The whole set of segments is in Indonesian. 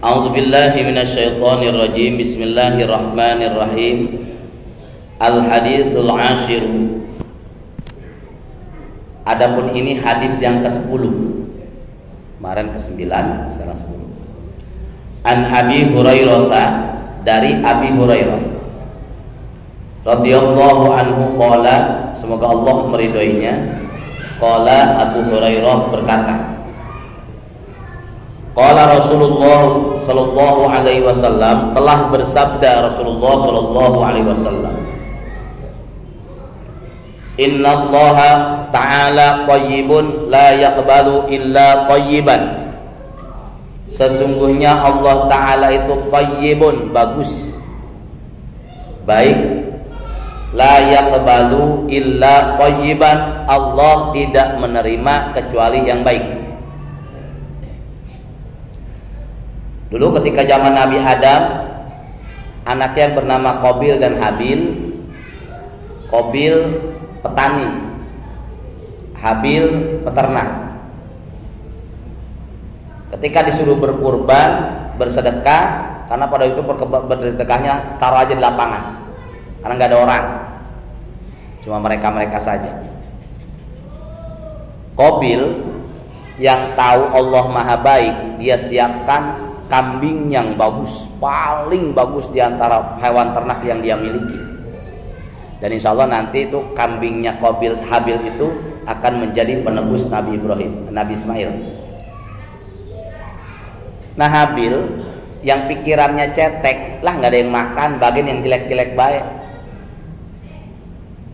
A'udzubillahi minasyaitonirrajim. Bismillahirrahmanirrahim. Al-haditsul ashir. Adapun ini hadis yang ke-10. Kemarin ke-9, sekarang 10. An Abi Hurairah, dari Abi Hurairah radhiyallahu anhu qala, semoga Allah meridhoinya. Qala, Abu Hurairah berkata, qala Rasulullah sallallahu alaihi wasallam, telah bersabda Rasulullah sallallahu alaihi wasallam, innallaha ta'ala thayyibun la yaqbalu illa thayyiban. Sesungguhnya Allah Ta'ala itu thayyibun, bagus, baik, la yaqbalu illa thayyiban, Allah tidak menerima kecuali yang baik. Dulu ketika zaman Nabi Adam, anaknya yang bernama Qabil dan Habil. Qabil petani, Habil peternak. Ketika disuruh berkurban, bersedekah, karena pada itu bersedekahnya taruh aja di lapangan, karena nggak ada orang, cuma mereka saja. Qabil yang tahu Allah Maha Baik, dia siapkan kambing yang bagus, paling bagus di antara hewan ternak yang dia miliki. Dan insya Allah nanti itu kambingnya Qabil Habil itu akan menjadi penebus Nabi Ibrahim, Nabi Ismail. Nah, Habil yang pikirannya cetek, lah nggak ada yang makan, bagian yang jelek-jelek baik,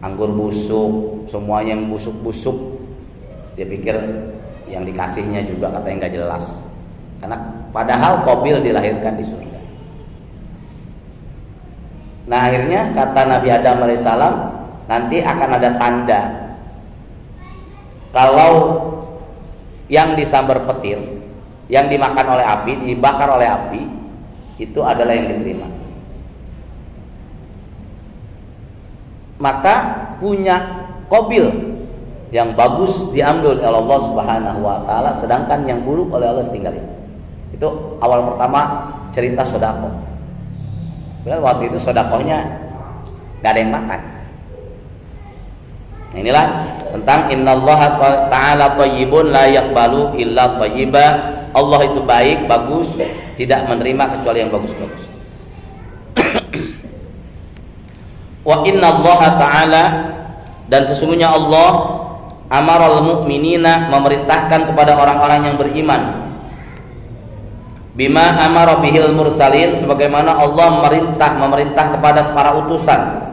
anggur busuk, semuanya yang busuk-busuk. Dia pikir yang dikasihnya juga katanya nggak jelas. Karena padahal Qabil dilahirkan di surga. Nah, akhirnya kata Nabi Adam alaihissalam, nanti akan ada tanda kalau yang disambar petir, yang dimakan oleh api, dibakar oleh api, itu adalah yang diterima. Maka punya Qabil yang bagus diambil oleh Allah Subhanahu wa taala, sedangkan yang buruk oleh Allah ditinggalin. Itu awal pertama cerita sedekah. Padahal waktu itu sedekahnya enggak ada yang makan. Nah, inilah tentang innallaha ta'ala thayyibun la yaqbalu illa thayyiba. Allah itu baik, bagus, tidak menerima kecuali yang bagus-bagus. Wa innallaha ta'ala, dan sesungguhnya Allah amaral mu'minina, memerintahkan kepada orang-orang yang beriman, bima amara bihil mursalin, sebagaimana Allah memerintah kepada para utusan.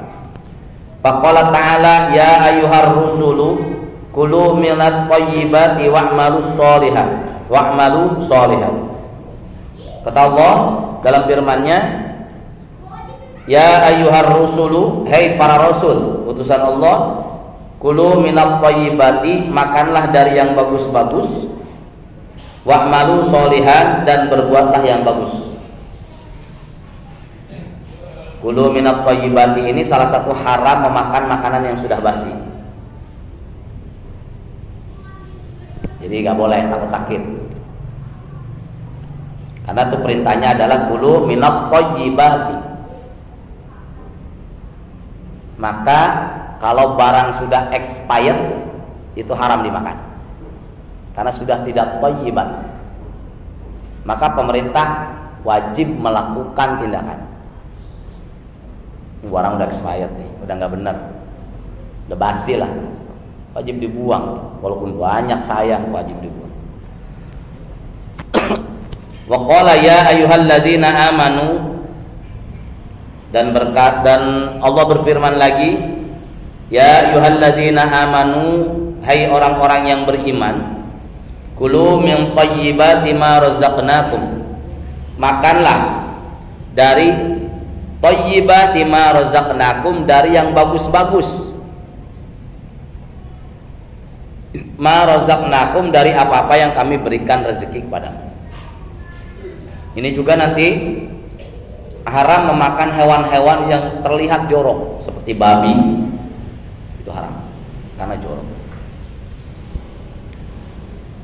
Faqala ta'ala ya ayyuhar rusulu kulu minat thayyibati wa'malus sholihan wa'malu sholihan. Kata Allah dalam firman-Nya, ya ayyuhar rusulu, hai para rasul, utusan Allah, kulu minat thayyibati, makanlah dari yang bagus-bagus, wa'malu sholihan, dan berbuatlah yang bagus. Kulu minat thayyibati ini salah satu haram memakan makanan yang sudah basi. Jadi nggak boleh, takut sakit. Karena itu perintahnya adalah kulu minat thayyibati. Maka kalau barang sudah expired itu haram dimakan, karena sudah tidak thayyibat. Maka pemerintah wajib melakukan tindakan. Ini barang udah expired nih, udah nggak benar, udah basi lah, wajib dibuang. Walaupun banyak sayang, wajib dibuang. Wa qala ya ayyuhalladzina amanu, dan Allah berfirman lagi, ya ayyuhalladzina amanu, hai orang-orang yang beriman, kulu min thayyibati ma razaqnakum, makanlah dari thayyibati ma razaqnakum, dari yang bagus-bagus, ma razaqnakum, dari apa-apa yang kami berikan rezeki kepadamu. Ini juga nanti haram memakan hewan-hewan yang terlihat jorok seperti babi, itu haram karena jorok.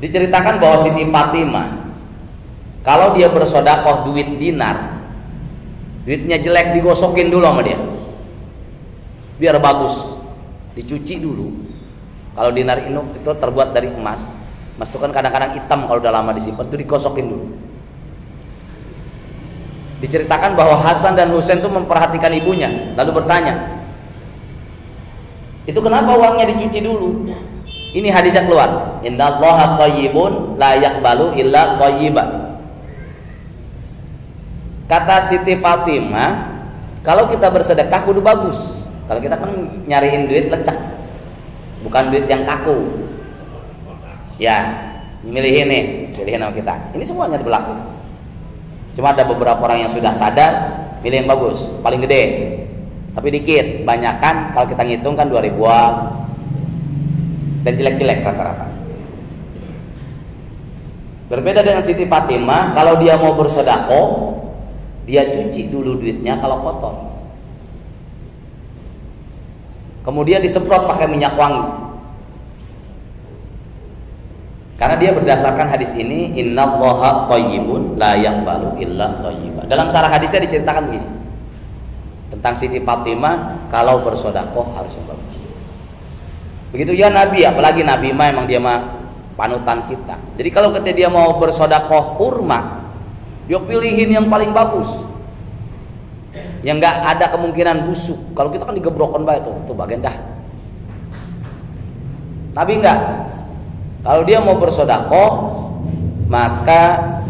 Diceritakan bahwa Siti Fatimah Kalau dia bersedekah duit dinar, duitnya jelek digosokin dulu sama dia, biar bagus, dicuci dulu. Kalau dinar itu terbuat dari emas, emas itu kan kadang-kadang hitam kalau udah lama disimpan, itu digosokin dulu. Diceritakan bahwa Hasan dan Husain itu memperhatikan ibunya, lalu bertanya, itu kenapa uangnya dicuci dulu? Ini hadisnya keluar, innallaha thayyibun la yaqbalu illa thayyiban. Kata Siti Fatimah, kalau kita bersedekah kudu bagus. Kalau kita kan nyariin duit lecek, bukan duit yang kaku. Ya, milihin nih, pilihin sama kita. Ini semuanya berlaku. Cuma ada beberapa orang yang sudah sadar, milih yang bagus, paling gede. Tapi dikit, banyakan kalau kita ngitung kan 2000-an. Dan jelek-jelek rata-rata. Berbeda dengan Siti Fatimah, kalau dia mau bersedekah, dia cuci dulu duitnya kalau kotor, kemudian disemprot pakai minyak wangi. Karena dia berdasarkan hadis ini, innallaha thayyibun la yaqbalu illa thayyiban. Dalam sarah hadisnya diceritakan begini tentang Siti Fatimah, kalau bersedekah harus yang bagus. Begitu ya Nabi, apalagi Nabi mah emang dia mah panutan kita. Jadi kalau ketika dia mau bersedekah kurma, dia pilihin yang paling bagus, yang nggak ada kemungkinan busuk. Kalau kita kan digebrokkan baik tuh bagian dah. Nabi enggak. Kalau dia mau bersedekah, maka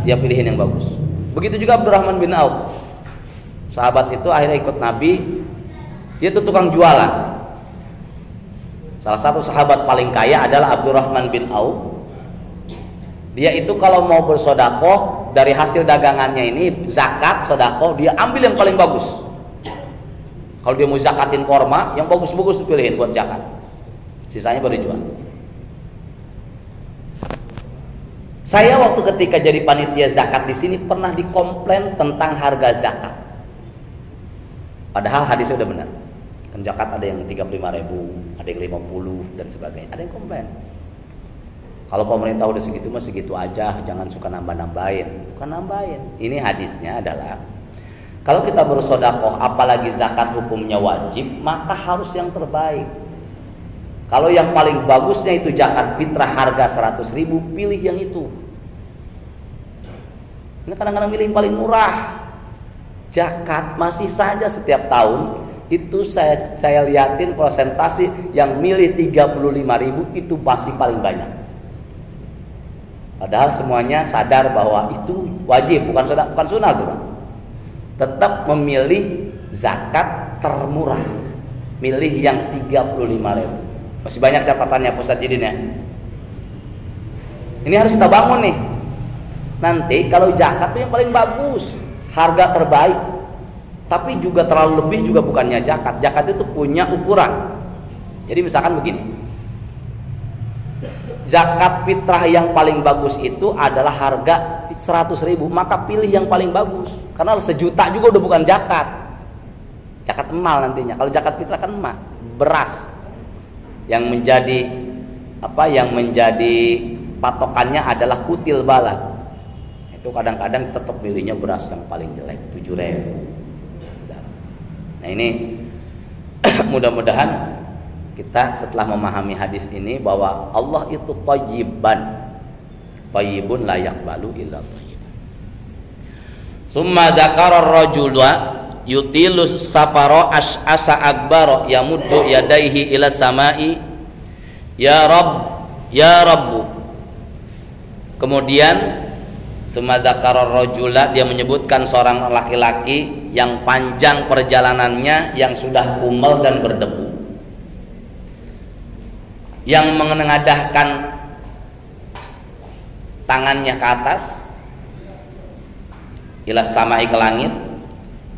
dia pilihin yang bagus. Begitu juga Abdurrahman bin Auf. Sahabat itu akhirnya ikut Nabi. Dia tuh tukang jualan. Salah satu sahabat paling kaya adalah Abdurrahman bin Auf. Dia itu kalau mau bersedekah, dari hasil dagangannya ini zakat, sedekah, dia ambil yang paling bagus. Kalau dia mau zakatin korma, yang bagus-bagus dipilihin buat zakat. Sisanya baru dijual. Saya waktu ketika jadi panitia zakat di sini pernah dikomplain tentang harga zakat. Padahal hadisnya udah benar. Kan zakat ada yang 35.000, ada yang 50 dan sebagainya. Ada yang komplain. Kalau pemerintah udah segitu mah segitu aja, jangan suka nambah-nambahin. Bukan nambahin. Ini hadisnya adalah kalau kita bersedekah, apalagi zakat hukumnya wajib, maka harus yang terbaik. Kalau yang paling bagusnya itu zakat fitrah harga 100.000, pilih yang itu. Ini kadang-kadang pilih yang paling murah. Zakat masih saja setiap tahun itu saya liatin persentase yang milih 35.000 itu masih paling banyak. Padahal semuanya sadar bahwa itu wajib, bukan sunnah tuh, Bang. Tetap memilih zakat termurah. Milih yang 35.000. Masih banyak catatannya Ustaz Jidin ya. Ini harus kita bangun nih. Nanti kalau zakat itu yang paling bagus, harga terbaik. Tapi juga terlalu lebih juga bukannya zakat. Zakat itu punya ukuran. Jadi misalkan begini. Zakat fitrah yang paling bagus itu adalah harga 100.000, maka pilih yang paling bagus. Karena 1 juta juga udah bukan zakat. Zakat emal nantinya. Kalau zakat fitrah kan emas, beras. Yang menjadi patokannya adalah kutil balad. Itu kadang-kadang tetap pilihnya beras yang paling jelek, 7.000. Nah ini mudah-mudahan kita setelah memahami hadis ini bahwa Allah itu thayyiban, thayyibun la yaqbalu illa thayyiban. Summa dzakara ar-rajula yutilus safara as'asa akbara yamuddu yadaihi ila samai ya rabb ya rabbu. Kemudian summa dzakara ar-rajula, dia menyebutkan seorang laki-laki yang panjang perjalanannya, yang sudah kumel dan berdebu, yang menengadahkan tangannya ke atas ila samai, ke langit.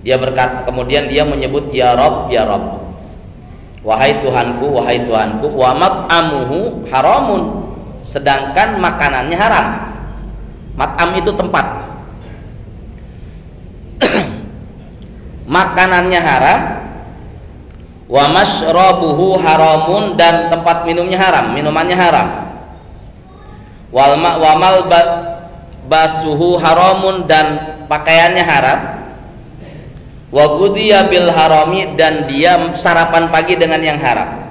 Dia berkata, kemudian dia menyebut ya Rabb, wahai Tuhanku, wahai Tuhanku, wa mat'amuhu haramun, sedangkan makanannya haram. Mat'am itu tempat. Makanannya haram. Wa mashrabuhu haramun, dan tempat minumnya haram, minumannya haram. basuhu haramun dan pakaiannya haram, wa gudiya bil harami dan dia sarapan pagi dengan yang haram,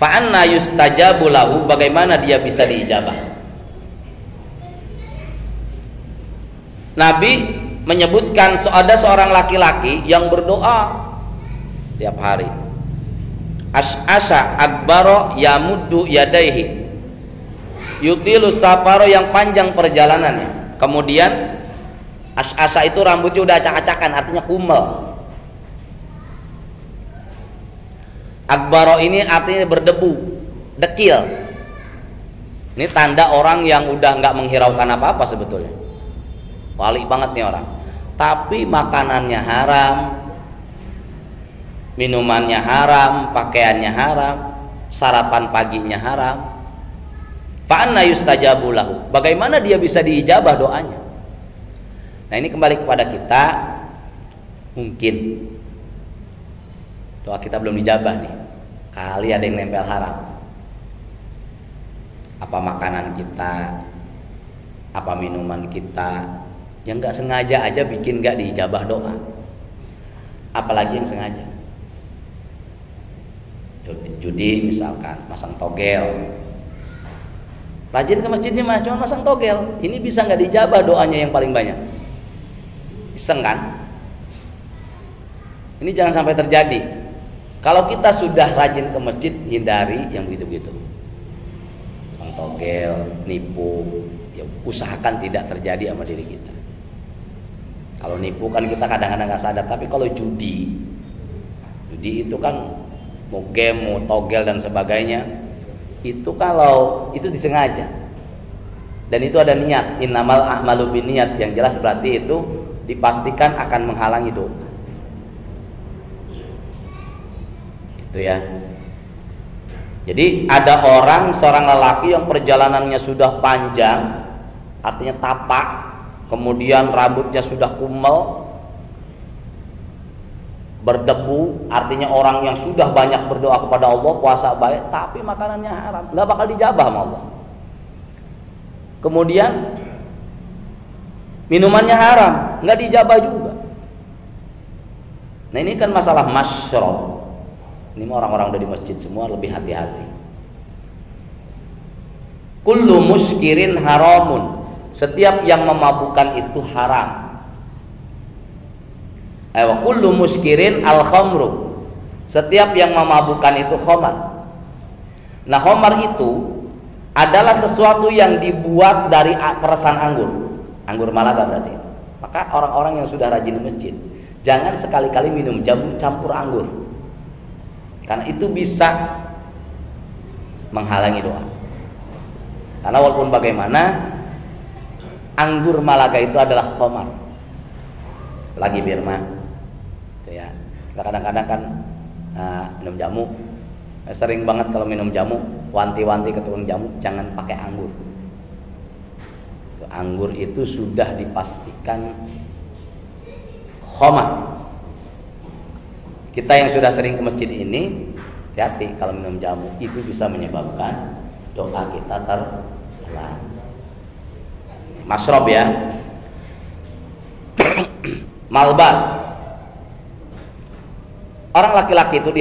fa anna yustajabu lahu, bagaimana dia bisa diijabah? Nabi menyebutkan ada seorang laki-laki yang berdoa tiap hari, Ash'asha akbaro yamuddu yadaihi yutilu safaro, yang panjang perjalanannya. Kemudian Ash'asha itu rambutnya udah acak-acakan, artinya kumel. Akbaro ini artinya berdebu, dekil. Ini tanda orang yang udah nggak menghiraukan apa-apa sebetulnya. Wali banget nih orang. Tapi makanannya haram, minumannya haram, pakaiannya haram, sarapan paginya haram. Fa anna yustajabu lahu, bagaimana dia bisa diijabah doanya? Nah, ini kembali kepada kita. Mungkin doa kita belum dijabah nih, kali ada yang nempel haram. Apa makanan kita, apa minuman kita, yang nggak sengaja aja bikin nggak diijabah doa, apalagi yang sengaja. Judi misalkan, masang togel, rajin ke masjidnya mah cuma masang togel, ini bisa nggak dijabah doanya yang paling banyak? Iseng kan? Ini jangan sampai terjadi. Kalau kita sudah rajin ke masjid, hindari yang begitu-begitu, masang togel, nipu, ya usahakan tidak terjadi sama diri kita. Kalau nipu kan kita kadang-kadang nggak sadar, tapi kalau judi itu kan mau game, mau togel dan sebagainya, itu kalau itu disengaja dan itu ada niat, innamal a'malu binniyat, yang jelas berarti itu dipastikan akan menghalangi doa. Itu ya. Jadi ada seorang lelaki yang perjalanannya sudah panjang, artinya tapak, kemudian rambutnya sudah kumel, berdebu, artinya orang yang sudah banyak berdoa kepada Allah, puasa baik, tapi makanannya haram, nggak bakal dijabah sama Allah. Kemudian minumannya haram, nggak dijabah juga. Nah, ini kan masalah masyrob. Ini orang-orang udah di masjid semua lebih hati-hati. Kullu muskirin haramun, setiap yang memabukkan itu haram. Wa kullu muskirin al khamru, setiap yang memabukkan itu khamar. Nah, khamar itu adalah sesuatu yang dibuat dari peresan anggur Malaga berarti. Maka orang-orang yang sudah rajin di masjid, jangan sekali-kali minum jamu campur anggur, karena itu bisa menghalangi doa. Karena walaupun bagaimana, anggur Malaga itu adalah khamar, lagi Birma, itu ya. Kita kadang-kadang kan minum jamu, sering banget kalau minum jamu, wanti-wanti ke tukang jamu, jangan pakai anggur. Anggur itu sudah dipastikan khamar. Kita yang sudah sering ke masjid ini, hati-hati kalau minum jamu, itu bisa menyebabkan doa kita terhalang. Masrob ya. Malbas, orang laki-laki itu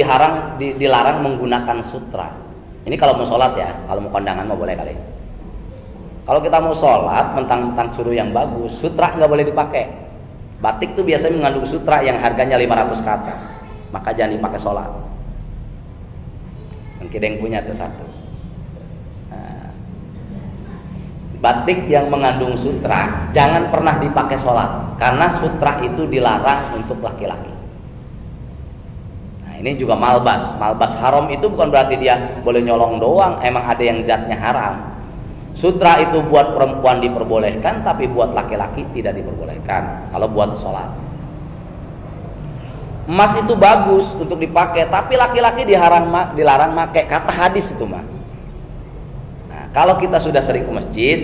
dilarang menggunakan sutra. Ini kalau mau sholat ya, kalau mau kondangan mau boleh kali. Kalau kita mau sholat, mentang-mentang suruh yang bagus, sutra nggak boleh dipakai. Batik tuh biasanya mengandung sutra yang harganya 500 ke atas, maka jangan dipakai sholat. Mungkin ada yang punya tuh satu. Batik yang mengandung sutra jangan pernah dipakai sholat, karena sutra itu dilarang untuk laki-laki. Nah, ini juga malbas. Malbas haram itu bukan berarti dia boleh nyolong doang, emang ada yang zatnya haram. Sutra itu buat perempuan diperbolehkan, tapi buat laki-laki tidak diperbolehkan kalau buat sholat. Emas itu bagus untuk dipakai, tapi laki-laki dilarang pakai, kata hadis itu mah. Kalau kita sudah sering ke masjid,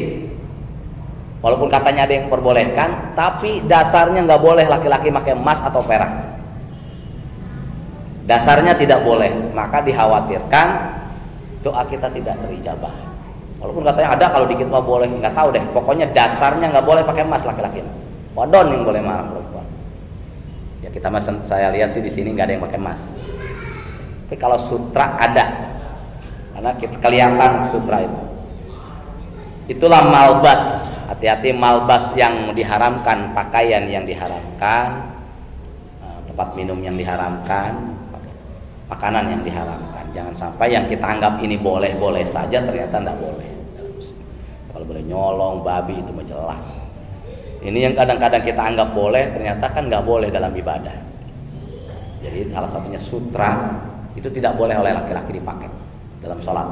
walaupun katanya ada yang perbolehkan, tapi dasarnya nggak boleh laki-laki pakai emas atau perak. Dasarnya tidak boleh, maka dikhawatirkan doa kita tidak terijabah. Walaupun katanya ada kalau dikit mah boleh, nggak tahu deh. Pokoknya dasarnya nggak boleh pakai emas laki-laki. Wadon yang boleh marah perempuan. Ya kita saya lihat sih di sini nggak ada yang pakai emas. Tapi kalau sutra ada, karena kita kelihatan sutra itu. Itulah malbas. Hati-hati malbas yang diharamkan, pakaian yang diharamkan, tempat minum yang diharamkan, makanan yang diharamkan. Jangan sampai yang kita anggap ini boleh-boleh saja ternyata tidak boleh. Kalau boleh nyolong, babi itu mah jelas. Ini yang kadang-kadang kita anggap boleh ternyata kan nggak boleh dalam ibadah. Jadi salah satunya sutra itu tidak boleh oleh laki-laki dipakai dalam sholat.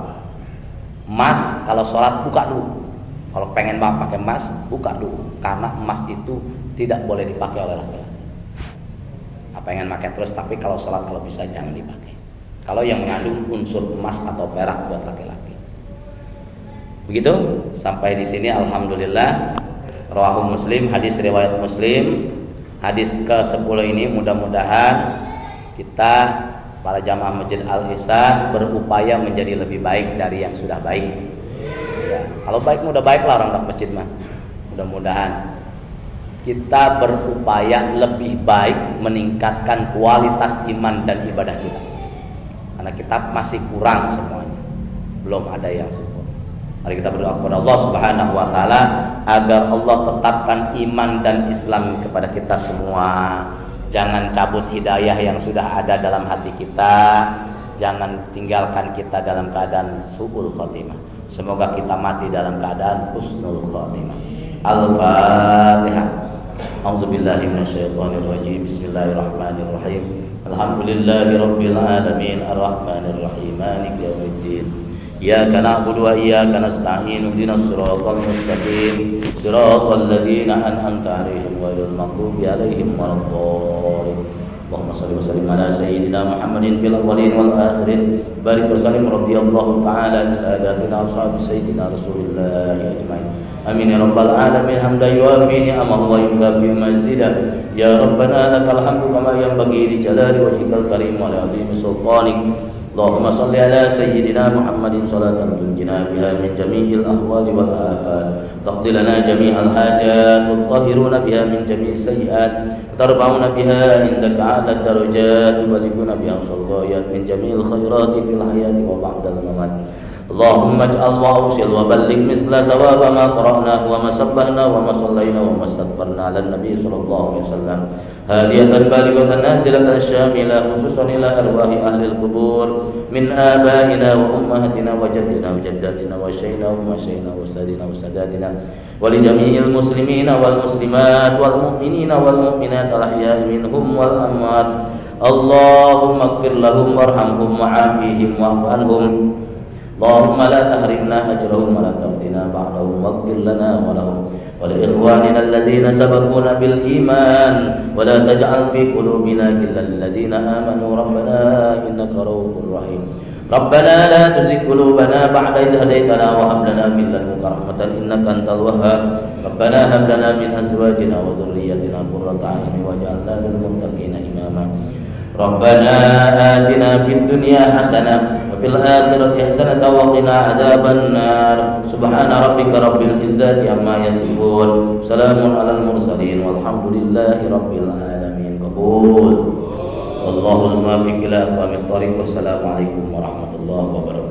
Emas kalau sholat buka dulu. Kalau pengen pakai emas buka dulu, karena emas itu tidak boleh dipakai oleh laki-laki. Pengen pakai terus, tapi kalau sholat kalau bisa jangan dipakai. Kalau yang mengandung unsur emas atau perak buat laki-laki. Begitu, sampai di sini alhamdulillah. Rawahu Muslim, hadis riwayat Muslim. Hadis ke-10 ini mudah-mudahan kita para jamaah Masjid Al-Ihsan berupaya menjadi lebih baik dari yang sudah baik. Ya, kalau baik udah baik lah orang masjid mah. Mudah-mudahan kita berupaya lebih baik meningkatkan kualitas iman dan ibadah kita. Karena kita masih kurang semuanya. Belum ada yang sempurna. Mari kita berdoa kepada Allah Subhanahu wa taala agar Allah tetapkan iman dan Islam kepada kita semua. Jangan cabut hidayah yang sudah ada dalam hati kita. Jangan tinggalkan kita dalam keadaan su'ul khotimah. Semoga kita mati dalam keadaan husnul khotimah. Al-Fatihah. A'udzubillahi minasyaitonirrajim. Bismillahirrahmanirrahim. Alhamdulillahirabbil alamin arrahmanir rahim maliki yaumiddin. Iyyaka na'budu wa iyyaka nasta'in. Ihdinas siratal mustaqim. Siratal ladzina an'amta 'alaihim ghairil maghdubi 'alaihim waladdallin. Allahumma shalli wa sallim ala sayyidina Muhammadin fil awwalin wal akhirin. Barik wa sallim radhiyallahu ta'ala an sadatina ashabi sayyidina Rasulillah ajma'in. Amin ya rabbal alamin. Hamdan yuwafi ni'amahu wa yukafi mazidah. Ya rabbana lakal hamdu kama yanbaghi li jalali wajhikal karim wa li 'azimi sultanik. Allahumma salli ala sayyidina Muhammadin salatan tunjina biha min jami'il ahwali wal afat. Taqdi lana jami'al hajat wa tutahhiruna biha min jami'is sayyi'at. Tarfa'una biha indaka 'ala darajat wa tuballighuna biha ghayat min jami'il khairati fil hayati wa ba'dal mamat. Allahumma ij'al wa awsil wa balligh misla sawaba ma qara'nahu wa ma sabbahna wa ma sallayna wa ma astaghfarna ala nabi sallallahu alaihi wasallam hadiyatan balighatan nazilatan syamilah khususan ila arwahi ahli al-qubur min abaina wa ummahatina wa jaddina wa jaddatina wa syaina wa masyayina wa ustadina wa ustadatina wa li jami'il muslimina wal muslimat wal mu'minina wal mu'minat al-ahya'i minhum wal amwat. Allahumma ighfir lahum warhamhum wa'afihim wa'fu anhum. Allahumma la tahrimna ajrahum wa la taftina ba'dahum waghfir lana wa lahum wa li ikhwanina alladhina sabaquna bil iman wa la taj'al fi qulubina ghillan lil ladzina amanu rabbana innaka ra'ufur rahim. Rabbana la tuzigh qulubana ba'da idh hadaytana wa hab lana min ladunka rahmatan innaka antal wahhab. Rabbana hab lana min azwajina wa dhurriyyatina qurrata a'yun waj'alna lil muttaqina imama. Rabbana atina fid dunya hasanah wa fil akhirati hasanah wa qina adzaban nar. Subhana rabbika rabbil izzati amma yasifun. Salamun alal mursalin walhamdulillahi rabbil alamin. Qabul. Wallahul muwaffiq ila aqwamit thariq. Wassalamu alaikum warahmatullahi wabarakatuh.